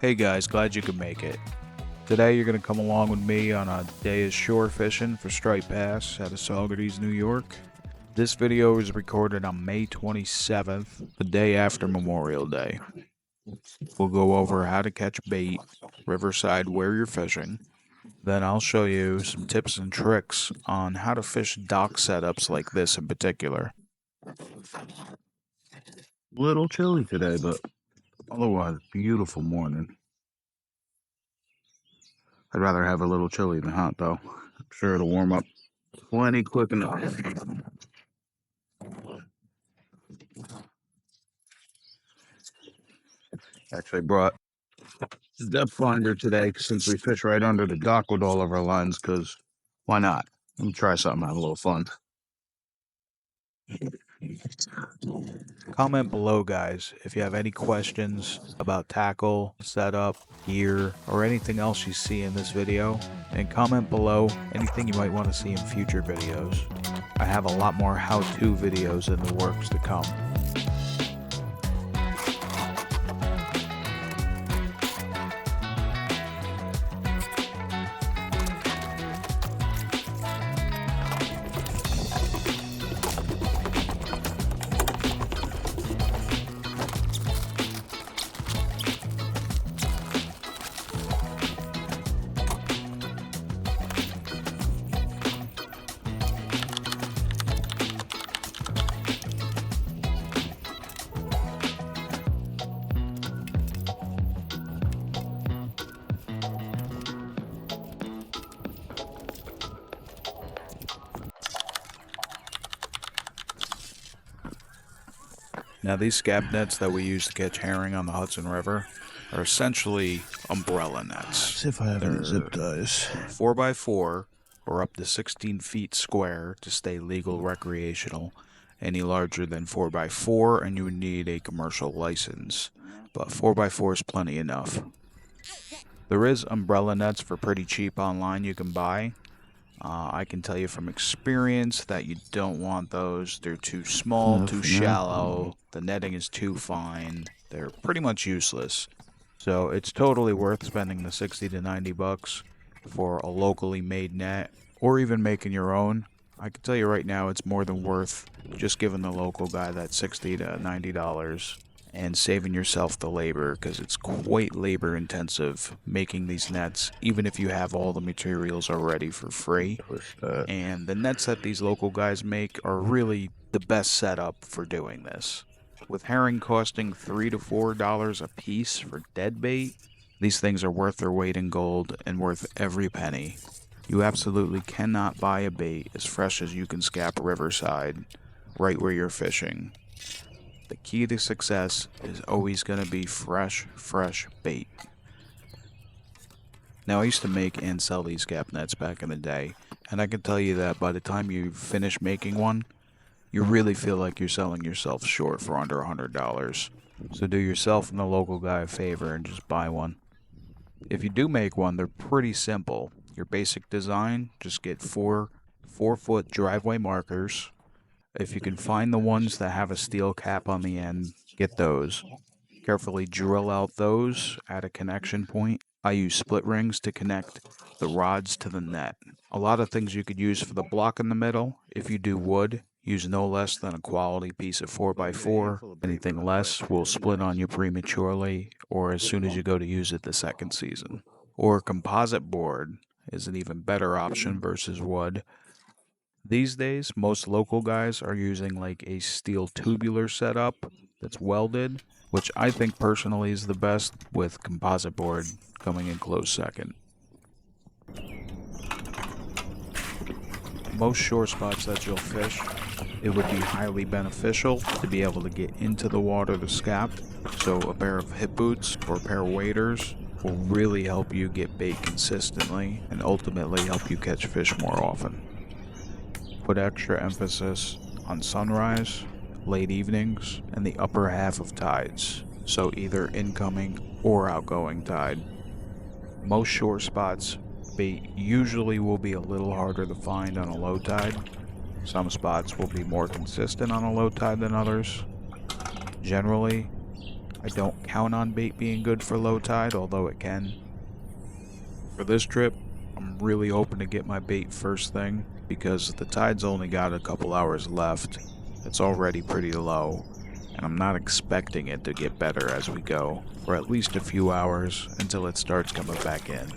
Hey guys, glad you could make it. Today you're going to come along with me on a day of shore fishing for striped bass out of Saugerties, New York. This video is recorded on May 27th, the day after Memorial Day. We'll go over how to catch bait, riverside where you're fishing. Then I'll show you some tips and tricks on how to fish dock setups like this in particular. A little chilly today, but otherwise beautiful morning. I'd rather have a little chilly than hot though. I'm sure it'll warm up plenty quick enough. Actually brought the depth finder today since we fish right under the dock with all of our lines, because why not? Let me try something, have a little fun. Comment below, guys, if you have any questions about tackle, setup, gear, or anything else you see in this video, and comment below anything you might want to see in future videos. I have a lot more how-to videos in the works to come. Now these scap nets that we use to catch herring on the Hudson River are essentially umbrella nets. See if I have any zip ties. 4x4 or up to 16 feet square to stay legal recreational. Any larger than 4x4 and you would need a commercial license, but 4x4 is plenty enough. There is umbrella nets for pretty cheap online you can buy. I can tell you from experience that you don't want those. They're too small, too shallow, the netting is too fine, they're pretty much useless. So it's totally worth spending the 60 to 90 bucks for a locally made net, or even making your own. I can tell you right now it's more than worth just giving the local guy that 60 to 90 dollars and saving yourself the labor, because it's quite labor intensive making these nets, even if you have all the materials already for free. And the nets that these local guys make are really the best setup for doing this. With herring costing $3 to $4 a piece for dead bait, these things are worth their weight in gold and worth every penny. You absolutely cannot buy a bait as fresh as you can scap riverside right where you're fishing. The key to success is always going to be fresh bait. Now I used to make and sell these scap nets back in the day, and I can tell you that by the time you finish making one, you really feel like you're selling yourself short for under $100. So do yourself and the local guy a favor and just buy one. If you do make one, they're pretty simple. Your basic design, just get 4-foot driveway markers. If you can find the ones that have a steel cap on the end, get those. Carefully drill out those at a connection point. I use split rings to connect the rods to the net. A lot of things you could use for the block in the middle. If you do wood, use no less than a quality piece of 4x4. Anything less will split on you prematurely, or as soon as you go to use it the second season. Or a composite board is an even better option versus wood. These days, most local guys are using like a steel tubular setup that's welded, which I think personally is the best, with composite board coming in close second. Most shore spots that you'll fish, it would be highly beneficial to be able to get into the water to scap, so a pair of hip boots or a pair of waders will really help you get bait consistently and ultimately help you catch fish more often. Put extra emphasis on sunrise, late evenings, and the upper half of tides, so either incoming or outgoing tide. Most shore spots, bait usually will be a little harder to find on a low tide. Some spots will be more consistent on a low tide than others. Generally, I don't count on bait being good for low tide, although it can. For this trip, I'm really hoping to get my bait first thing, because the tide's only got a couple hours left. It's already pretty low, and I'm not expecting it to get better as we go, for at least a few hours until it starts coming back in.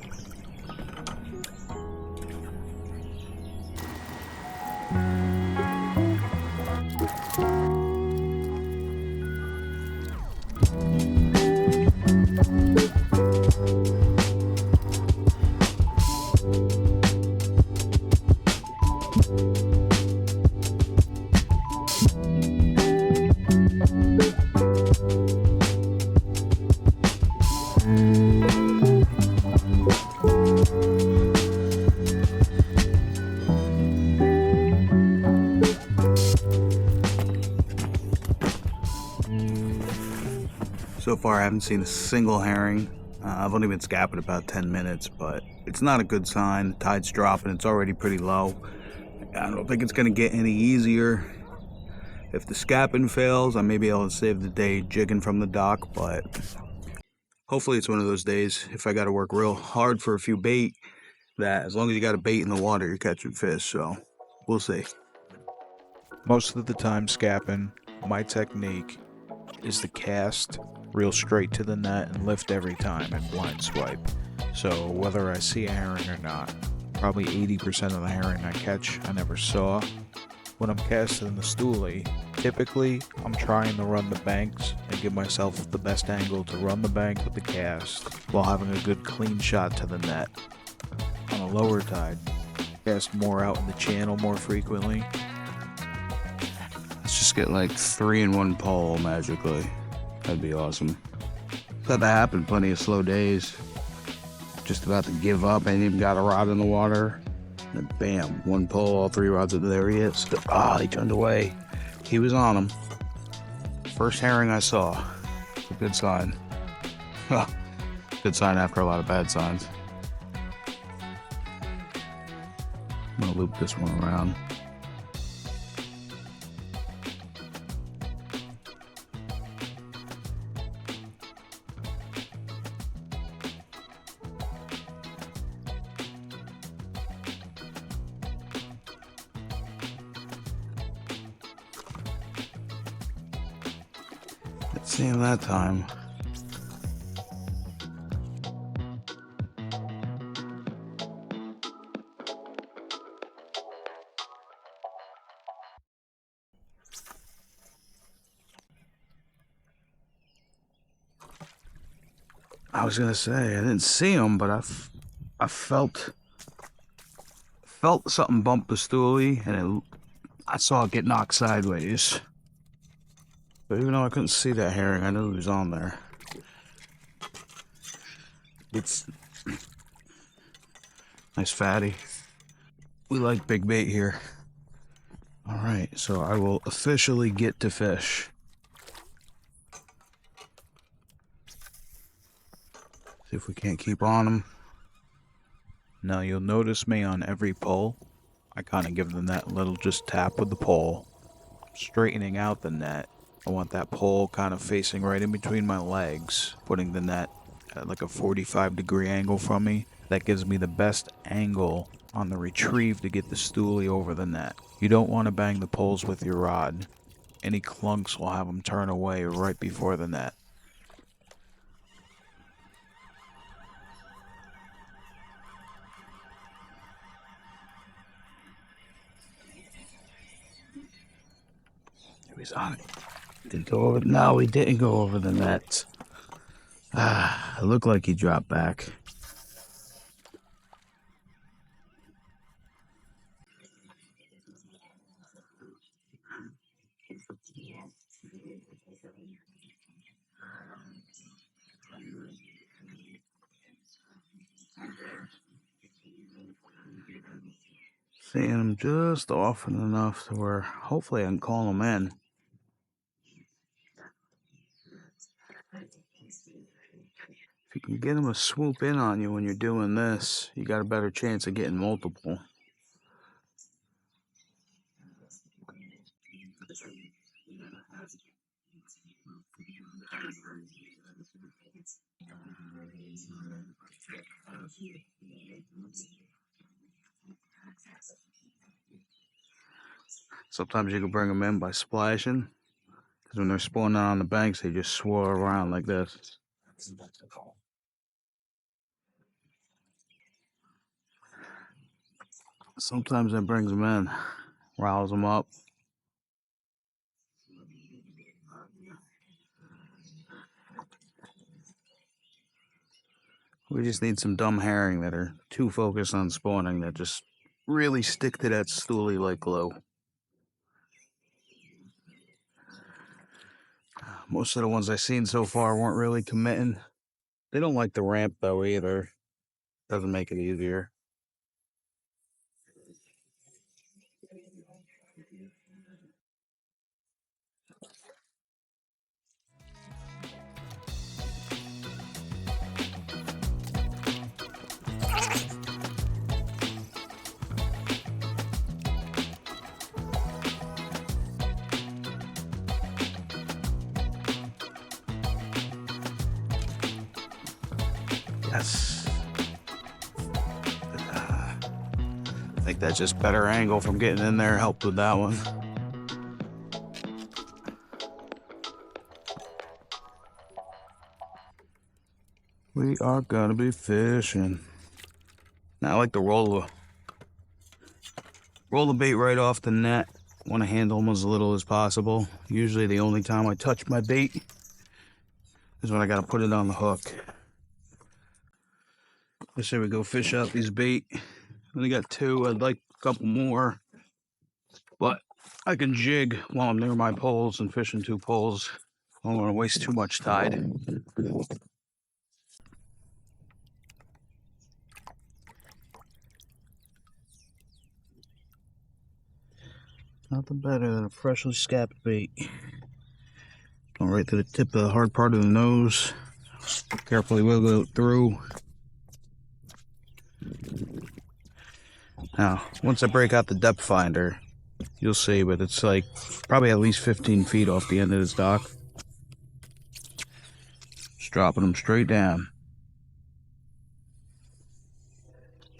So far, I haven't seen a single herring. I've only been scapping about 10 minutes, but it's not a good sign. The tide's dropping, it's already pretty low. I don't think it's going to get any easier. If the scapping fails, I may be able to save the day jigging from the dock, but hopefully it's one of those days, if I got to work real hard for a few bait, that as long as you got a bait in the water, you're catching fish, so we'll see. Most of the time scapping, my technique is to cast real straight to the net and lift every time and blind swipe. So whether I see a herring or not, probably 80% of the herring I catch I never saw. When I'm casting the stoolie, typically I'm trying to run the banks and give myself the best angle to run the bank with the cast while having a good clean shot to the net. On a lower tide, cast more out in the channel more frequently. Let's just get like 3 in 1 pole magically. That'd be awesome. Had that happen plenty of slow days. Just about to give up, ain't even got a rod in the water. And then bam, 1 pole, all 3 rods, and there he is. He turned away. He was on him. First herring I saw. It's a good sign. Good sign after a lot of bad signs. I'm gonna loop this one around. Didn't see him that time. I was gonna say I didn't see him, but I felt something bump the stoolie, and I saw it get knocked sideways. But even though I couldn't see that herring, I knew he was on there. It's nice fatty. We like big bait here. All right, so I will officially get to fish. See if we can't keep on them. Now you'll notice me on every pull, I kind of give the net a little just tap with the pole. Straightening out the net, I want that pole kind of facing right in between my legs, putting the net at like a 45-degree angle from me. That gives me the best angle on the retrieve to get the stoolie over the net. You don't want to bang the poles with your rod. Any clunks will have them turn away right before the net. He was on it. Did go over? No, he didn't go over the net. It looked like he dropped back. Seeing him just often enough to where hopefully I can call him in. If you can get him to swoop in on you when you're doing this, you got a better chance of getting multiple. Sometimes you can bring them in by splashing, because when they're spawning on the banks, they just swirl around like this. Sometimes that brings them in, riles them up. We just need some dumb herring that are too focused on spawning that just really stick to that stoolie like glue. Most of the ones I've seen so far weren't really committing. They don't like the ramp though either. Doesn't make it easier. Yes. I think that's just better angle from getting in there helped with that one. We are gonna be fishing. Now I like to roll the bait right off the net. Want to handle them as little as possible. Usually the only time I touch my bait is when I gotta put it on the hook. Let's say we go fish out these bait. Only got 2. I'd like a couple more, but I can jig while I'm near my poles and fishing 2 poles. I don't want to waste too much tide. Nothing better than a freshly scapped bait. Going right to the tip of the hard part of the nose. Carefully wiggle it through. Now, once I break out the depth finder, you'll see, but it's like probably at least 15 feet off the end of this dock. Just dropping them straight down.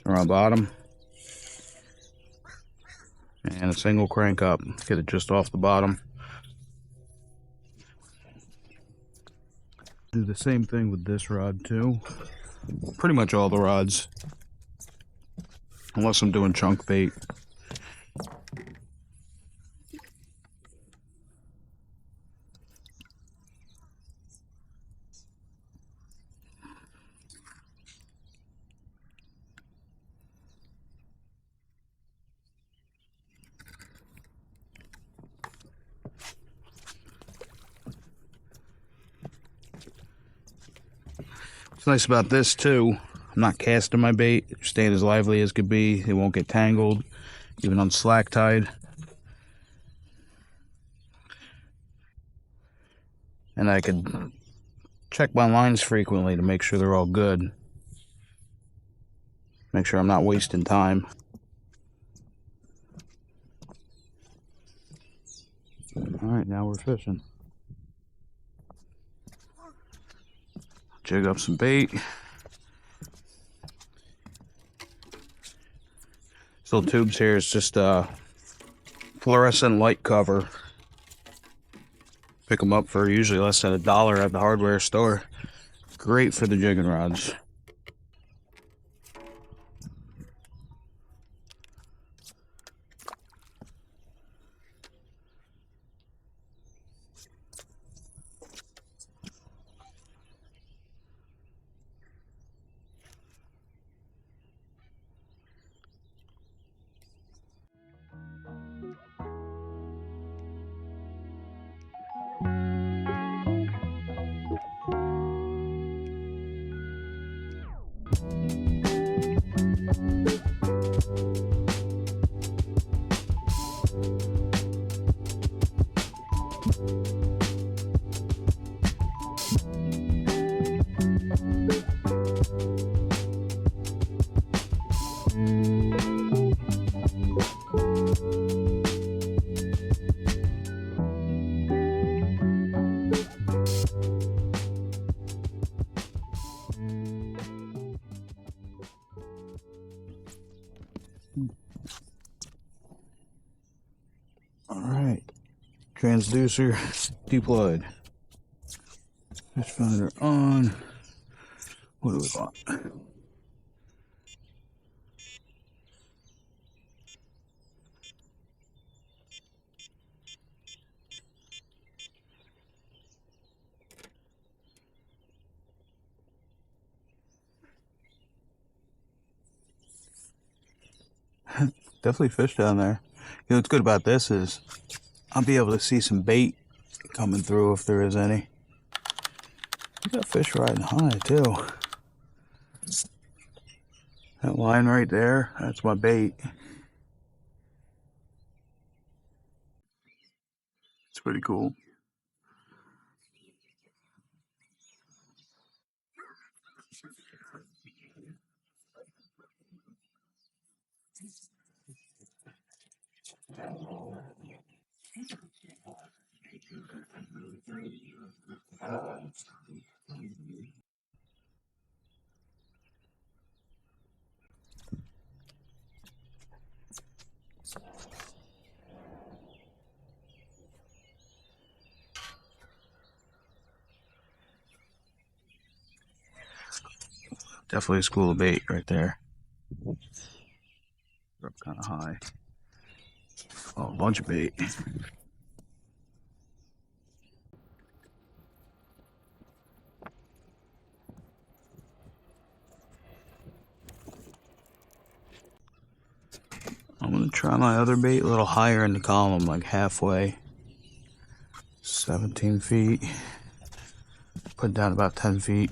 Around bottom. And a single crank up. Get it just off the bottom. Do the same thing with this rod too. Pretty much all the rods. Unless I'm doing chunk bait. What's nice about this too, I'm not casting my bait, staying as lively as could be. It won't get tangled, even on slack tide. And I could check my lines frequently to make sure they're all good. Make sure I'm not wasting time. Alright, now we're fishing. Jig up some bait. This little tubes here is just a fluorescent light cover. Pick them up for usually less than $1 at the hardware store. Great for the jigging rods. Transducer deployed. Fish finder on. What do we want? Definitely fish down there. You know what's good about this is I'll be able to see some bait coming through if there is any. We got fish riding high too. That line right there, that's my bait. It's pretty cool. Definitely a school of bait right there. They're up kind of high. Oh, a bunch of bait. I'm gonna try my other bait a little higher in the column, like halfway. 17 feet. Put down about 10 feet.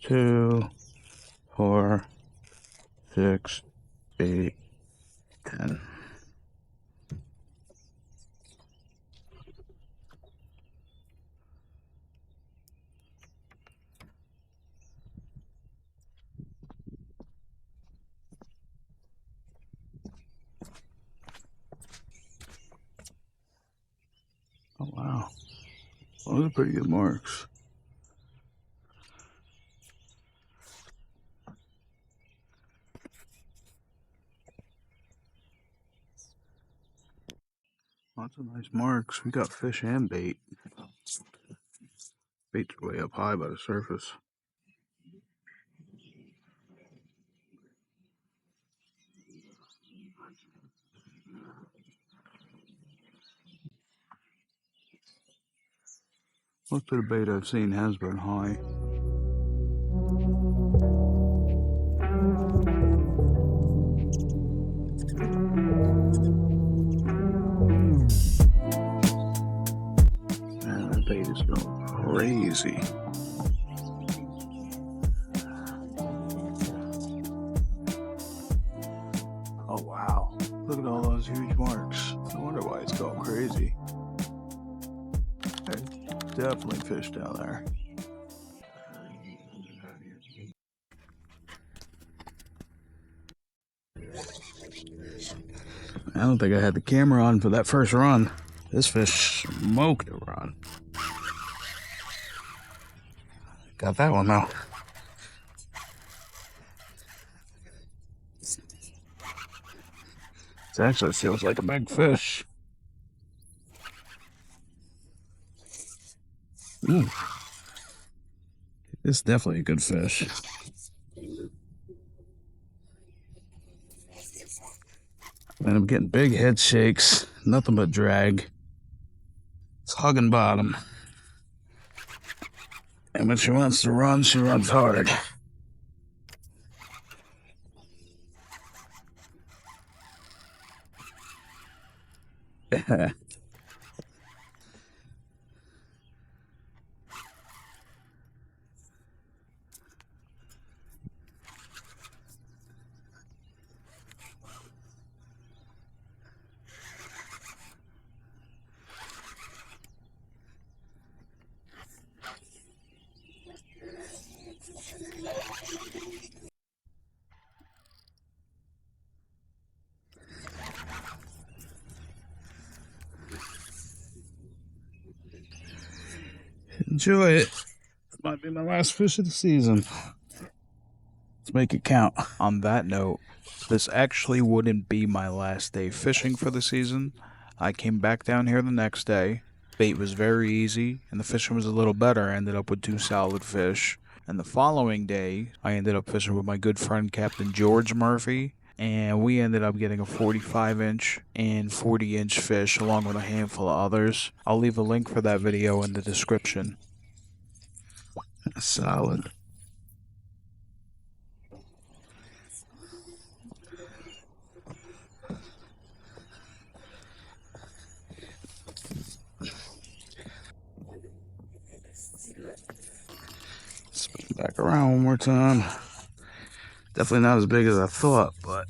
Two, 4, 6, 8, 10. Oh wow, those are pretty good marks. Lots of nice marks. We got fish and bait. Bait's way up high by the surface. Most of the bait I've seen has been high. Man, that bait is going crazy. Oh wow, look at all those huge marks. No wonder why it's going crazy. There's definitely fish down there. I don't think I had the camera on for that first run. This fish smoked a run. Got that one though. It actually feels like a big fish. Ooh. It's definitely a good fish. And I'm getting big head shakes, nothing but drag. It's hugging bottom. And when she wants to run, she runs hard. enjoy it. This might be my last fish of the season. Let's make it count. On that note, this actually wouldn't be my last day fishing for the season. I came back down here the next day. Bait was very easy, and the fishing was a little better. I ended up with 2 solid fish. And the following day, I ended up fishing with my good friend Captain George Murphy, and we ended up getting a 45-inch and 40-inch fish along with a handful of others. I'll leave a link for that video in the description. Solid. Spin back around one more time. Definitely not as big as I thought, but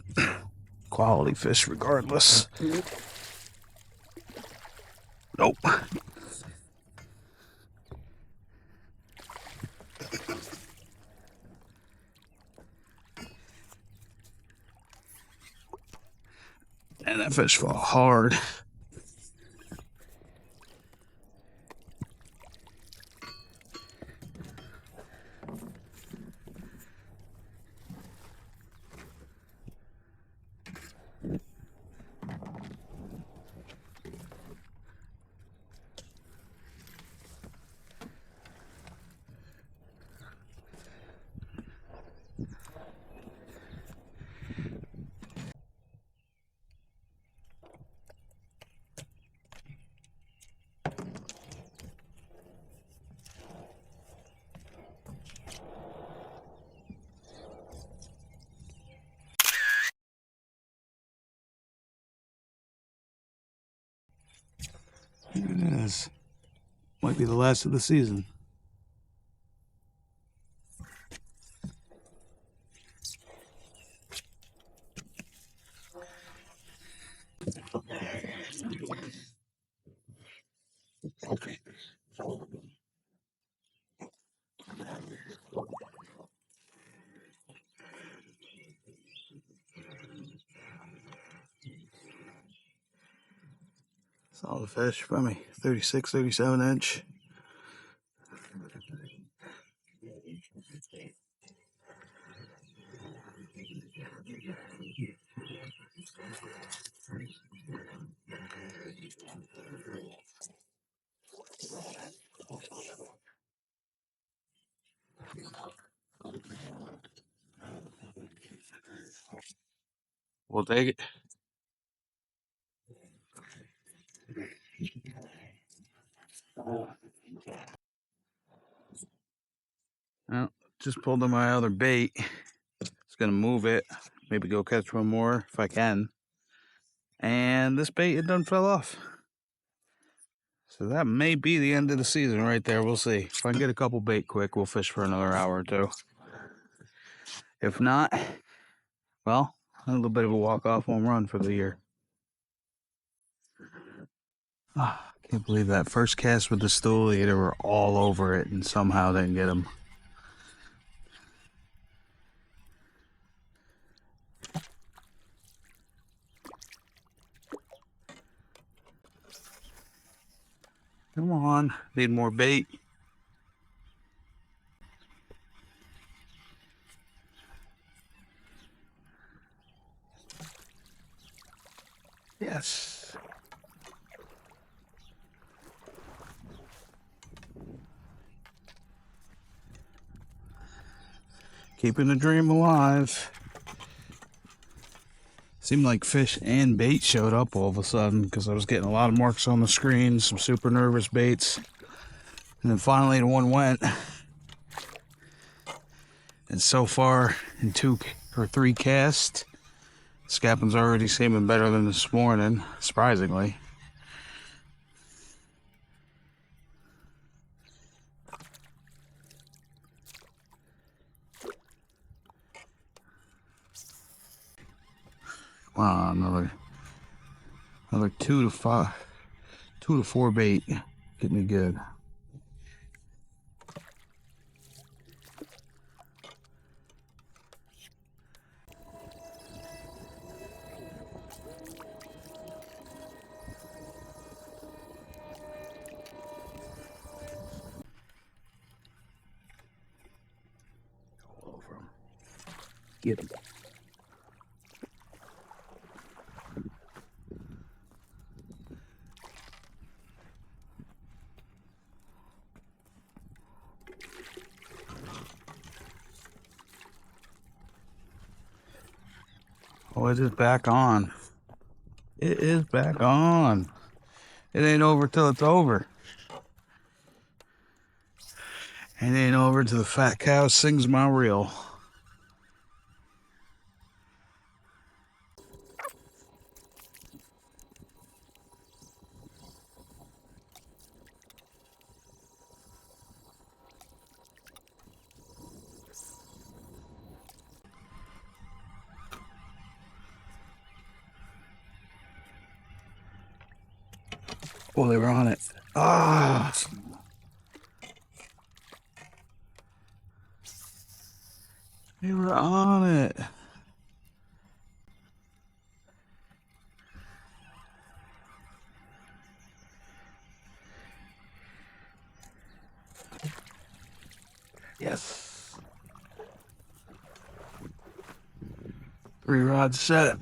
quality fish regardless. Nope. And that fish fought hard. Here it is. Might be the last of the season. Solid fish, probably 36, 37 inch. We'll take it. Well, just pulled in my other bait. Just gonna move it. Maybe go catch one more if I can. And this bait, it done fell off. So that may be the end of the season right there. We'll see. If I can get a couple bait quick, we'll fish for another hour or two. If not, well, a little bit of a walk-off home run for the year. Can't believe that first cast with the stool, they were all over it and somehow didn't get them. Come on, need more bait. Yes. Keeping the dream alive. Seemed like fish and bait showed up all of a sudden because I was getting a lot of marks on the screen, some super nervous baits. And then finally the one went. And so far in 2 or 3 casts, Scapping's already seeming better than this morning, surprisingly. Wow, another 2 to 4 bait. Get me good. Get him. Oh, it is back on. It is back on. It ain't over till it's over. It ain't over till the fat cow sings my reel. Oh, they were on it. Ah. They were on it. Yes. 3 rod set.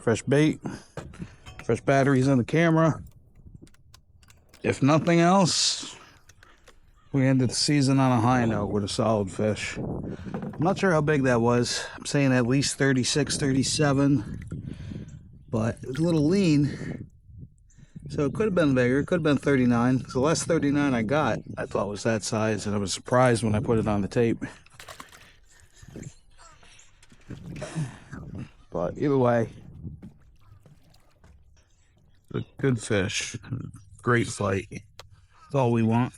Fresh bait, fresh batteries in the camera. If nothing else, we ended the season on a high note with a solid fish. I'm not sure how big that was. I'm saying at least 36, 37, but it was a little lean. So it could have been bigger. It could have been 39. So the last 39 I got, I thought was that size, and I was surprised when I put it on the tape. But either way, a good fish, great fight. That's all we want.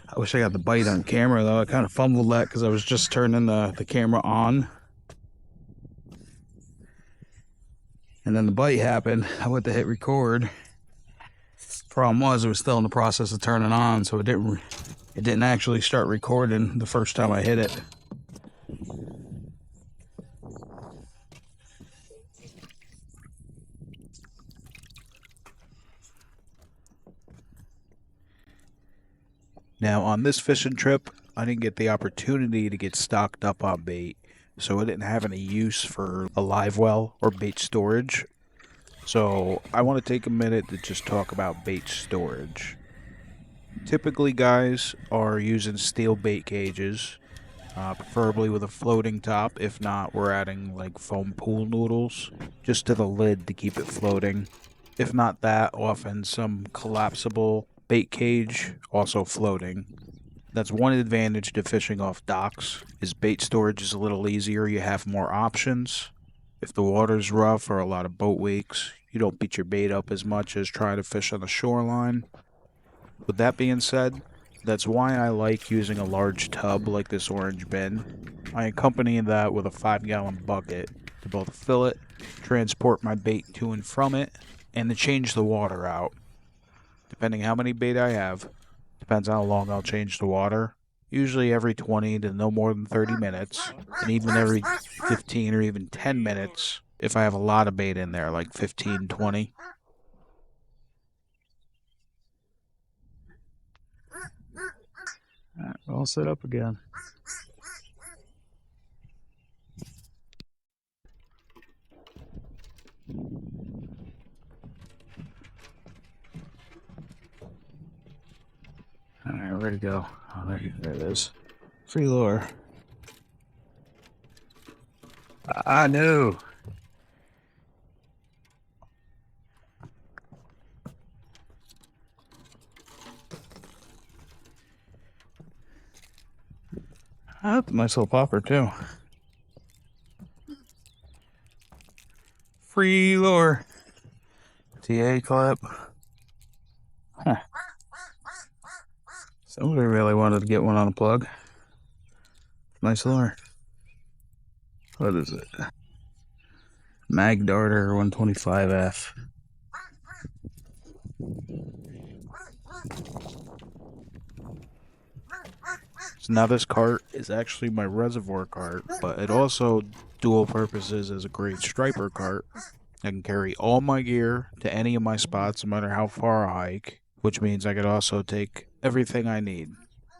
I wish I got the bite on camera though. I kind of fumbled that because I was just turning the camera on. And then the bite happened. I went to hit record. Problem was, it was still in the process of turning on, so it didn't actually start recording the first time I hit it. Now, on this fishing trip, I didn't get the opportunity to get stocked up on bait, so I didn't have any use for a live well or bait storage. So I want to take a minute to just talk about bait storage. Typically, guys are using steel bait cages, preferably with a floating top. If not, we're adding like foam pool noodles just to the lid to keep it floating. If not that, often some collapsible bait cage also floating. That's one advantage to fishing off docks, is bait storage is a little easier, you have more options. If the water's rough or a lot of boat wakes, you don't beat your bait up as much as trying to fish on the shoreline. With that being said, that's why I like using a large tub like this orange bin. I accompany that with a 5-gallon bucket to both fill it, transport my bait to and from it, and to change the water out. Depending how many bait I have, depends how long I'll change the water. Usually every 20 to no more than 30 minutes, and even every 15 or even 10 minutes if I have a lot of bait in there, like 15, 20. All right, all set up again. All right, ready to go. Oh, there it is. Free lure. I knew. That's a nice little popper too. free lure. TA clip. Huh. Somebody really wanted to get one on a plug. Nice lure. What is it? Mag Darter 125F. So now this cart is actually my reservoir cart, but it also dual purposes as a great striper cart. I can carry all my gear to any of my spots, no matter how far I hike, which means I could also take everything I need,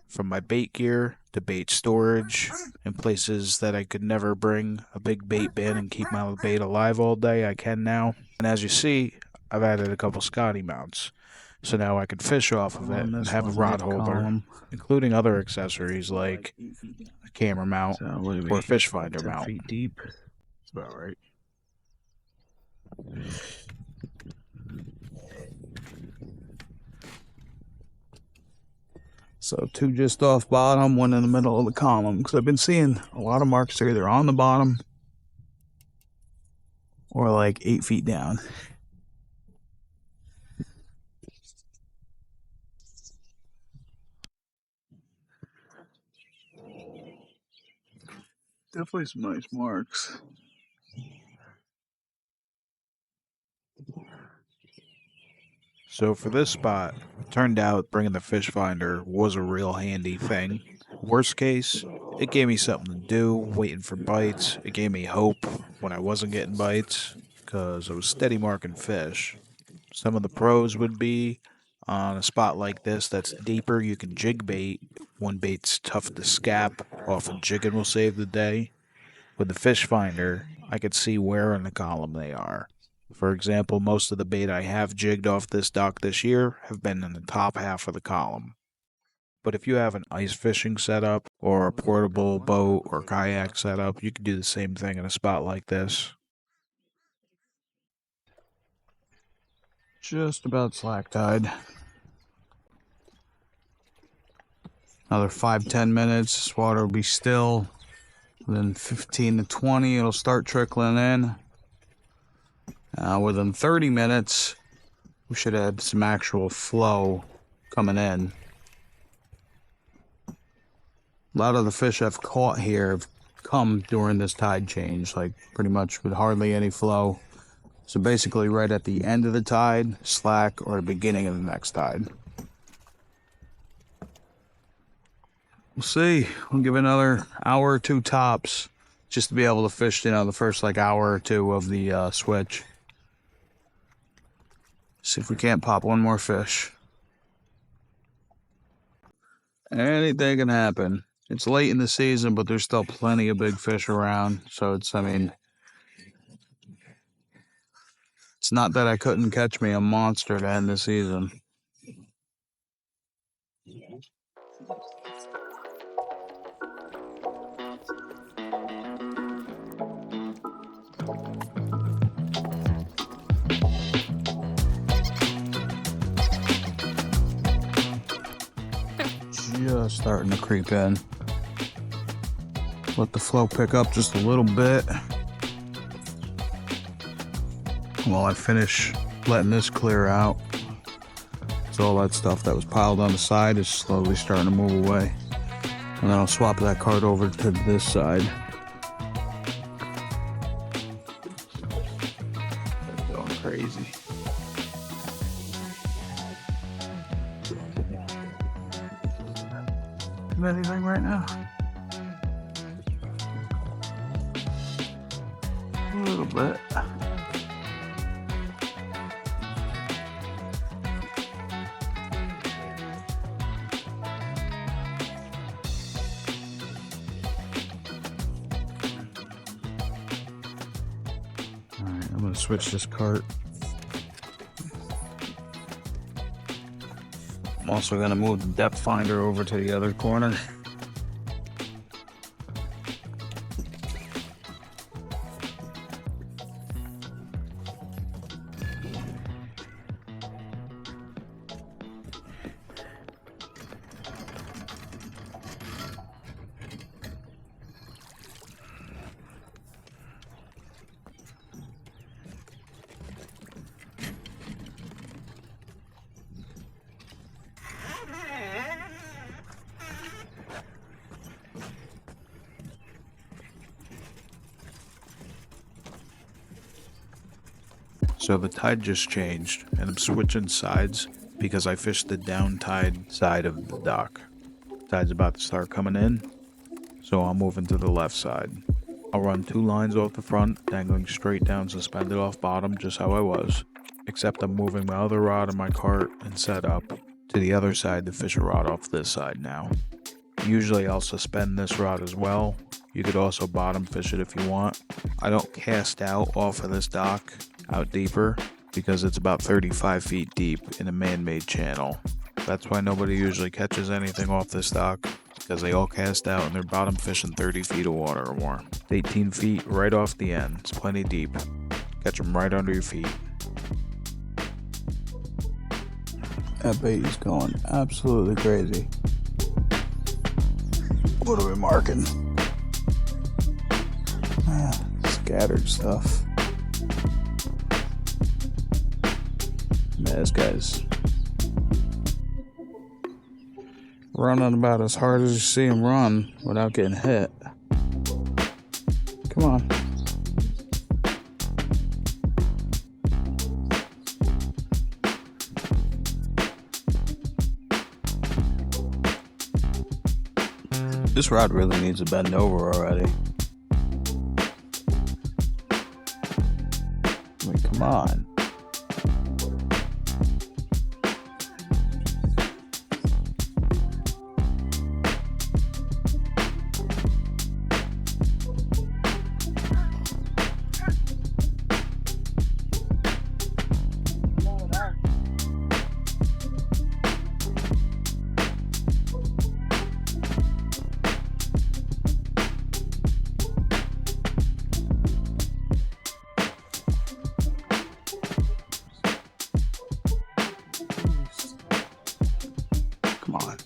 from my bait gear to bait storage, in places that I could never bring a big bait bin and keep my bait alive all day, I can now. And as you see, I've added a couple Scotty mounts, so now I can fish off of it and have a rod holder, including other accessories like a camera mount or a fish finder 10 mount. feet deep. That's about right. So 2 just off bottom, 1 in the middle of the column. Because I've been seeing a lot of marks either on the bottom or like 8 feet down. Definitely some nice marks. So for this spot, it turned out bringing the fish finder was a real handy thing. Worst case, it gave me something to do, waiting for bites. It gave me hope when I wasn't getting bites, because I was steady marking fish. Some of the pros would be on a spot like this that's deeper, you can jig bait. When bait's tough to scap, often jigging will save the day. With the fish finder, I could see where in the column they are. For example, most of the bait I have jigged off this dock this year have been in the top half of the column. But if you have an ice fishing setup or a portable boat or kayak setup, you can do the same thing in a spot like this. Just about slack tide. Another 5-10 minutes, this water will be still. Within 15 to 20, it'll start trickling in. Within 30 minutes, we should have some actual flow coming in. A lot of the fish I've caught here have come during this tide change, like pretty much with hardly any flow. So basically right at the end of the tide, slack, or the beginning of the next tide. We'll see. We'll give it another hour or 2 tops just to be able to fish, the first like hour or 2 of the switch. See if we can't pop one more fish. Anything can happen. It's late in the season, but there's still plenty of big fish around. So it's not that I couldn't catch me a monster to end the season. Just starting to creep in. Let the flow pick up just a little bit while I finish letting this clear out. So all that stuff that was piled on the side is slowly starting to move away. And then I'll swap that cart over to this side. Going crazy. Anything right now? A little bit. Alright, I'm gonna switch this cart. I'm also going to move the depth finder over to the other corner. So the tide just changed, and I'm switching sides because I fished the down tide side of the dock. Tide's about to start coming in, so I'm moving to the left side. I'll run 2 lines off the front, dangling straight down suspended off bottom just how I was, except I'm moving my other rod in my cart and set up to the other side to fish a rod off this side now. Usually I'll suspend this rod as well. You could also bottom fish it if you want. I don't cast out off of this dock out deeper because it's about 35 feet deep in a man-made channel. That's why nobody usually catches anything off this dock, because they all cast out and they're bottom fishing 30 feet of water or more. 18 feet right off the end. It's plenty deep. Catch them right under your feet. That bait is going absolutely crazy. What are we marking? Scattered stuff. Man, this guy's running about as hard as you see him run without getting hit. Come on. This rod really needs to bend over already. I mean, come on. Come on.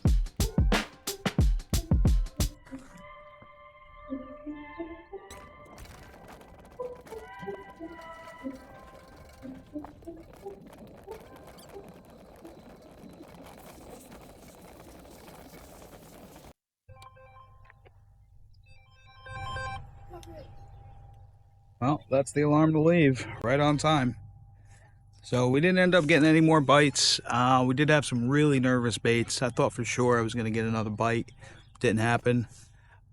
Well, that's the alarm to leave, right on time. So we didn't end up getting any more bites. We did have some really nervous baits. I thought for sure I was going to get another bite. Didn't happen,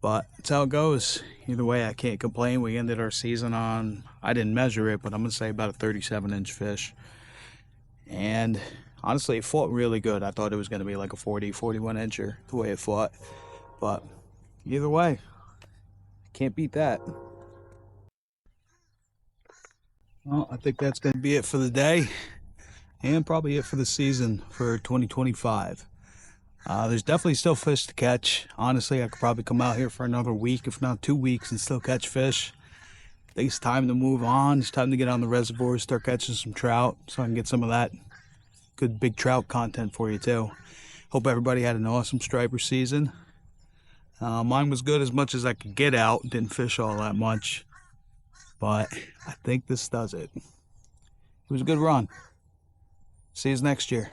but that's how it goes. Either way, I can't complain. We ended our season on, I didn't measure it, but I'm going to say about a 37-inch fish. And honestly, it fought really good. I thought it was going to be like a 40, 41-incher, the way it fought. But either way, can't beat that. Well, I think that's going to be it for the day, and probably it for the season for 2025. There's definitely still fish to catch. Honestly, I could probably come out here for another week, if not 2 weeks, and still catch fish. I think it's time to move on. It's time to get on the reservoir, start catching some trout, so I can get some of that good big trout content for you too. Hope everybody had an awesome striper season. Mine was good as much as I could get out. Didn't fish all that much, but I think this does it. It was a good run. See you next year.